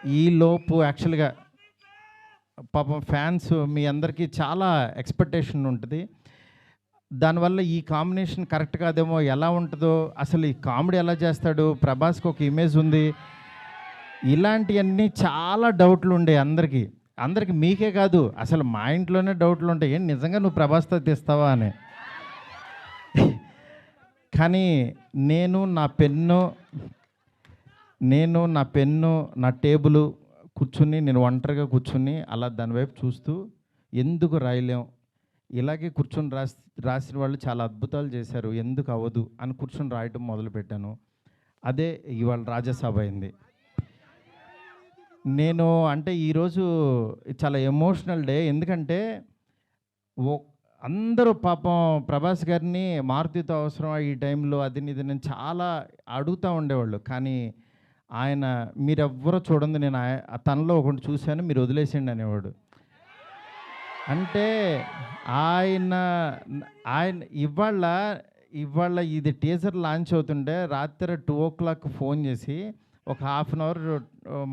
ఈలోపు యాక్చువల్‌గా పాపం ఫ్యాన్స్ మీ అందరికీ చాలా ఎక్స్‌పెక్టేషన్ ఉంటది. దానివల్ల ఈ కాంబినేషన్ కరెక్ట్ కాదేమో, ఎలా ఉంటదో, అసలు ఈ కామెడీ ఎలా చేస్తాడు, ప్రభాస్‌కి ఒక ఇమేజ్ ఉంది. ఇలాంటియన్నీ చాలా డౌట్లుండేయి అందరికి. అందరికి మీకే కాదు, అసలు మా ఇంట్లోనే డౌట్లుంటాయి. ఏంటి నిజంగా నువ్వు ప్రభాస్‌తో తీస్తావా అని. కానీ నేను నా పెన్ను, నా టేబులు కూర్చుని, నేను ఒంటరిగా కూర్చుని అలా దాని వైపు చూస్తూ, ఎందుకు రాయలేం? ఇలాగే కూర్చొని రాసిన వాళ్ళు చాలా అద్భుతాలు చేశారు. ఎందుకు అవ్వదు అని కూర్చొని రాయటం మొదలుపెట్టాను. అదే ఇవాళ రాజాసాబ్ అయింది. నేను అంటే ఈరోజు చాలా ఎమోషనల్ డే. ఎందుకంటే ఒ అందరూ పాపం ప్రభాస్ గారిని మారుతితో అవసరమా ఈ టైంలో అది ఇది నేను చాలా అడుగుతూ ఉండేవాళ్ళు. కానీ ఆయన మీరెవ్వరూ చూడండి, నేను తనలో ఒకటి చూశాను, మీరు వదిలేసేయండి అనేవాడు. అంటే ఆయన ఆయన ఇవాళ ఇది టీజర్ లాంచ్ అవుతుంటే రాత్రి 2:00 ఫోన్ చేసి ఒక హాఫ్ అన్ అవర్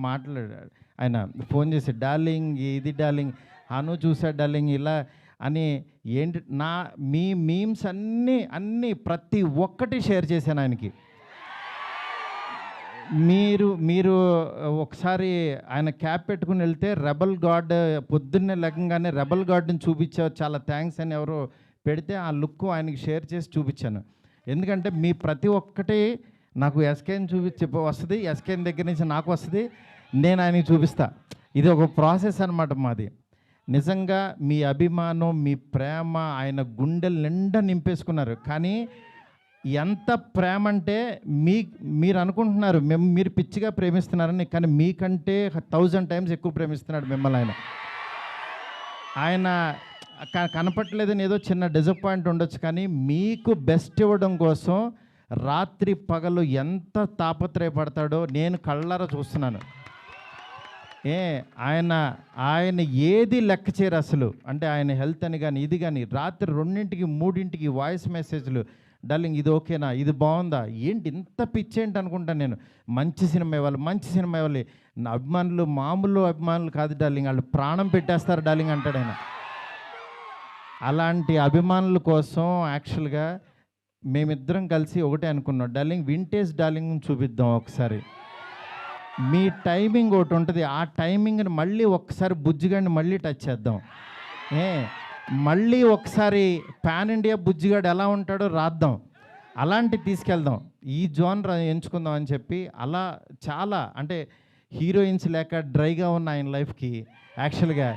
మాట్లాడాడు. ఆయన ఫోన్ చేసి, డార్లింగ్ ఇది డార్లింగ్, అను చూసా డార్లింగ్ ఇలా అని. ఏంటి మీ మీమ్స్ అన్నీ ప్రతి ఒక్కటి షేర్ చేశాను ఆయనకి. మీరు ఒకసారి ఆయన క్యాప్ పెట్టుకుని వెళ్తే రెబల్ గాడ్ పొద్దున్నే లెగంగానే రెబల్ గాడ్ని చూపించావు, చాలా థ్యాంక్స్ అని ఎవరో పెడితే ఆ లుక్ ఆయనకి షేర్ చేసి చూపించాను. ఎందుకంటే మీ ప్రతి ఒక్కటి నాకు ఎస్కేని వస్తుంది, ఎస్కేన్ దగ్గర నుంచి నాకు వస్తుంది, నేను ఆయనకి చూపిస్తా. ఇది ఒక ప్రాసెస్ అనమాట మాది. నిజంగా మీ అభిమానం, మీ ప్రేమ ఆయన గుండెల నిండా నింపేసుకున్నారు. కానీ ఎంత ప్రేమ అంటే మీరు అనుకుంటున్నారు మీరు పిచ్చిగా ప్రేమిస్తున్నారని, కానీ మీకంటే 1000 టైమ్స్ ఎక్కువ ప్రేమిస్తున్నాడు మిమ్మల్ని ఆయన. ఆయన కనపట్లేదని ఏదో చిన్న డిసప్పాయింట్ ఉండొచ్చు, కానీ మీకు బెస్ట్ ఇవ్వడం కోసం రాత్రి పగలు ఎంత తాపత్రయపడతాడో నేను కళ్ళారా చూస్తున్నాను. ఆయన ఏది లెక్క చేయరు అసలు. అంటే ఆయన హెల్త్ అని కానీ ఇది కానీ రాత్రి 2ంటికి 3ంటికి వాయిస్ మెసేజ్లు, డార్లింగ్ ఇది ఓకేనా, ఇది బాగుందా, ఏంటి ఇంత పిచ్చేంటి అనుకుంటాను నేను. మంచి సినిమా ఇవ్వాలి. నా అభిమానులు మామూలు అభిమానులు కాదు డార్లింగ్, వాళ్ళు ప్రాణం పెట్టేస్తారు డార్లింగ్ అంటాడు ఆయన. అలాంటి అభిమానుల కోసం యాక్చువల్గా మేమిద్దరం కలిసి ఒకటే అనుకున్నాం, డార్లింగ్ వింటేజ్ డార్లింగ్ చూపిద్దాం ఒకసారి. మీ టైమింగ్ ఒకటి ఉంటుంది, ఆ టైమింగ్ని మళ్ళీ ఒకసారి బుజ్జిగాడిని మళ్ళీ టచ్ చేద్దాం. మళ్ళీ ఒకసారి పాన్ ఇండియా బుజ్జిగాడు ఎలా ఉంటాడో రాద్దాం, అలాంటి తీసుకెళ్దాం, ఈ జోనర్ ఎంచుకుందాం అని చెప్పి అలా చాలా అంటే హీరోయిన్స్ లేక డ్రైగా ఉన్న ఆయన లైఫ్కి యాక్చువల్గా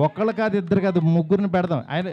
ఒకళ్ళు కాదు, ఇద్దరు కాదు, ముగ్గురిని పెడదాం. ఆయన